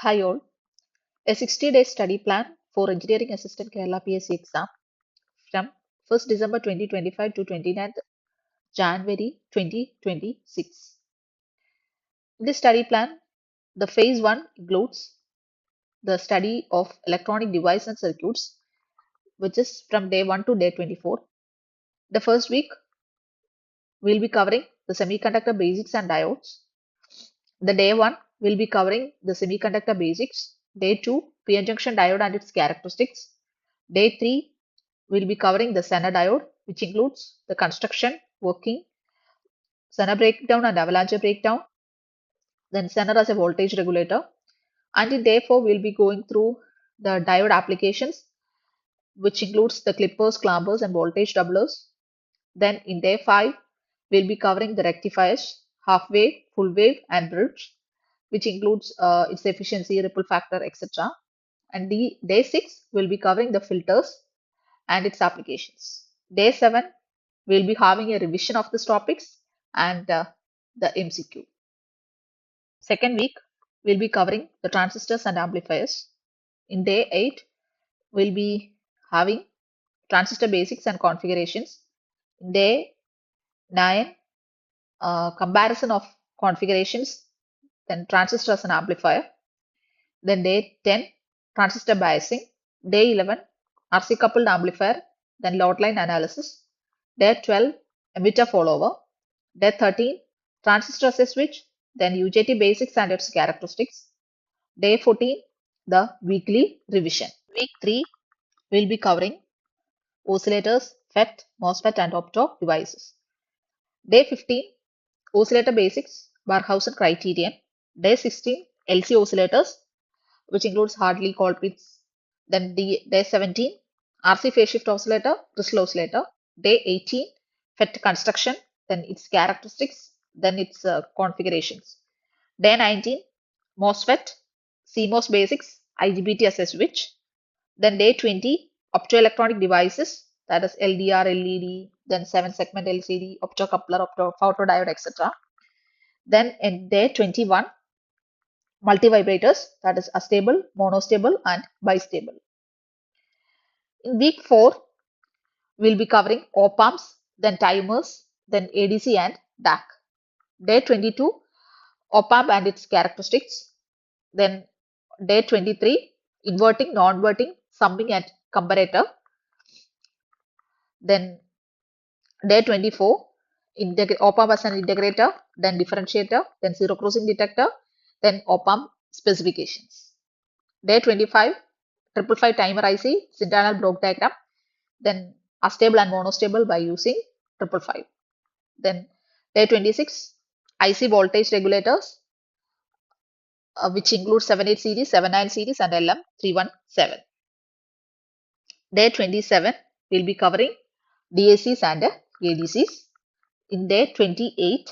Hi all. A 60-day study plan for Engineering Assistant Kerala PSC exam from 1st December 2025 to 29th January 2026. In this study plan, the phase 1 includes the study of electronic devices and circuits, which is from day 1 to day 24. The first week, we'll be covering the semiconductor basics and diodes. The day 1 will be covering the semiconductor basics. Day 2, PN junction diode and its characteristics. Day 3 we'll be covering the Zener diode, which includes the construction, working, Zener breakdown and avalanche breakdown, then Zener as a voltage regulator. And in day 4, we'll be going through the diode applications, which includes the clippers, clampers, and voltage doublers. Then in day 5, we'll be covering the rectifiers, half wave, full wave, and bridge, which includes its efficiency, ripple factor, etc. And day 6, we'll be covering the filters and its applications. Day 7, we'll be having a revision of these topics and the MCQ. Second week, we'll be covering the transistors and amplifiers. In day 8, we'll be having transistor basics and configurations. In day 9, comparison of configurations, then transistors and amplifier. Then day 10, transistor biasing. Day 11, RC coupled amplifier, then load line analysis. Day 12, emitter follower. Day 13, transistor as a switch, then UJT basics and its characteristics. Day 14, the weekly revision. Week 3, we'll be covering oscillators, FET, MOSFET, and opto devices. Day 15, oscillator basics, Barkhausen criterion. Day 16, LC oscillators, which includes Hartley, Colpitts. Then day 17, RC phase shift oscillator, crystal oscillator. Day 18, FET construction, then its characteristics, then its configurations. Day 19, MOSFET, CMOS basics, IGBT as a switch. Then day 20, optoelectronic devices, that is LDR, LED, then 7-segment LCD, optocoupler, photodiode, etc. Then in day 21, multivibrators, that is astable, monostable, and bistable. In week 4, we'll be covering op amps, then timers, then ADC and DAC. Day 22, op amp and its characteristics. Then day 23, inverting, non-inverting, summing and comparator. Then day 24, op amp as an integrator, then differentiator, then zero crossing detector, then op amp specifications. Day 25, 555 timer IC, internal block diagram, then astable and monostable by using 555. Then day 26, IC voltage regulators, which include 78 series, 79 series, and LM317. Day 27, we'll be covering DACs and ADCs. In day 28,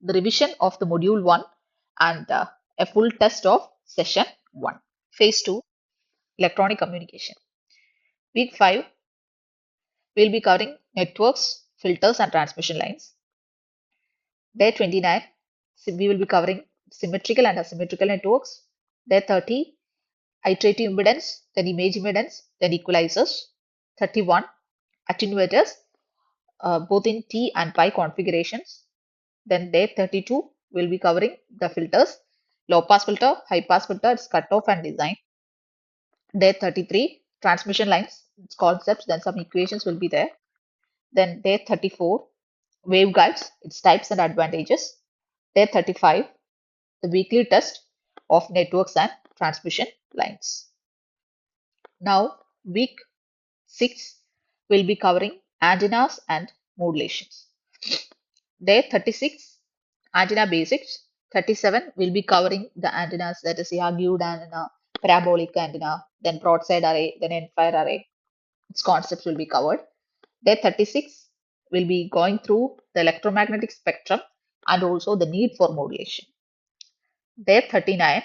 the revision of the module 1 and a full test of session 1. Phase 2, electronic communication. Week 5, we'll be covering networks, filters, and transmission lines. Day 29, we will be covering symmetrical and asymmetrical networks. Day 30, iterative impedance, then image impedance, then equalizers. 31, attenuators, both in T and pi configurations. Then day 32, we'll be covering the filters, low pass filter, high pass filter, its cutoff and design. Day 33, transmission lines, its concepts, then some equations will be there. Then day 34, waveguides, its types and advantages. Day 35, the weekly test of networks and transmission lines. Now, week 6 will be covering antennas and modulations. Day 36, antenna basics. 37 will be covering the antennas, that is Yagiud antenna, parabolic antenna, then broadside array, then end-fire array. Its concepts will be covered. Day 36 will be going through the electromagnetic spectrum and also the need for modulation. Day 39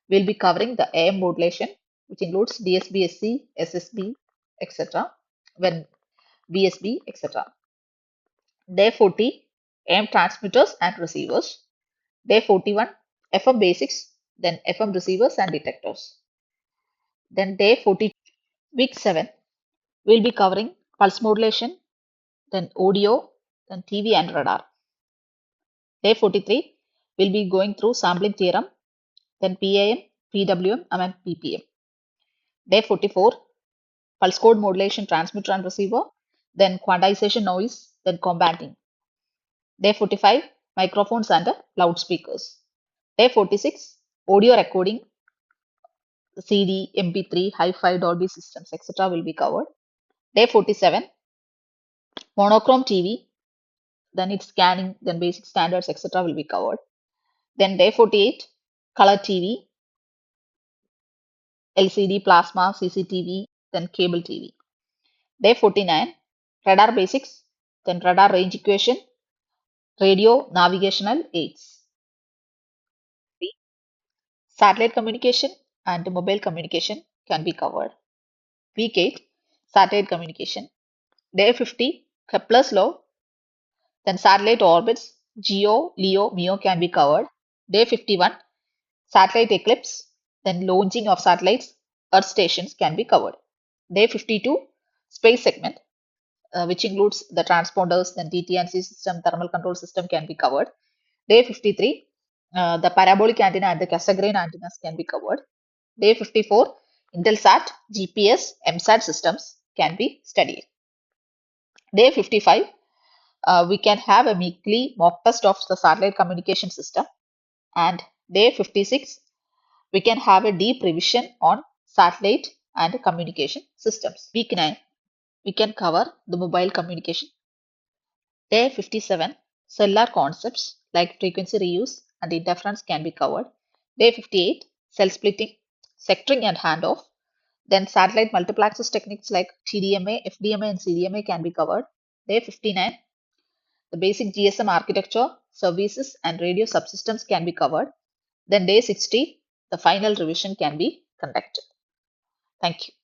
will be covering the AM modulation, which includes DSB-SC, SSB, etc. When VSB, etc. Day 40, AM transmitters and receivers. Day 41, FM basics, then FM receivers and detectors. Then day 40, week 7, we'll be covering pulse modulation, then audio, then TV and radar. Day 43, we'll be going through sampling theorem, then PAM, PWM, and PPM. Day 44, pulse code modulation transmitter and receiver, then quantization noise, then combating. Day 45, microphones and loudspeakers. Day 46, audio recording, CD, MP3, hi-fi, Dolby systems, etc. will be covered. Day 47, monochrome TV, then its scanning, then basic standards, etc. will be covered. Then day 48, color TV, LCD, plasma, CCTV, then cable TV. Day 49, radar basics, then radar range equation, radio navigational aids. Satellite communication and mobile communication can be covered. Week 8, satellite communication. Day 50, Kepler's law, then satellite orbits, GEO, LEO, MEO can be covered. Day 51, satellite eclipse, then launching of satellites, Earth stations can be covered. Day 52, space segment, which includes the transponders, then TT&C system, thermal control system can be covered. Day 53, the parabolic antenna and the Cassegrain antennas can be covered. Day 54, Intelsat, GPS, MSAT systems can be studied. Day 55, we can have a weekly mock test of the satellite communication system. And day 56, we can have a deep revision on satellite and communication systems. Week 9, we can cover the mobile communication. Day 57, cellular concepts like frequency reuse and interference can be covered. Day 58, cell splitting, sectoring and handoff. Then satellite multiplexes techniques like TDMA, FDMA and CDMA can be covered. Day 59, the basic GSM architecture, services and radio subsystems can be covered. Then day 60, the final revision can be conducted. Thank you.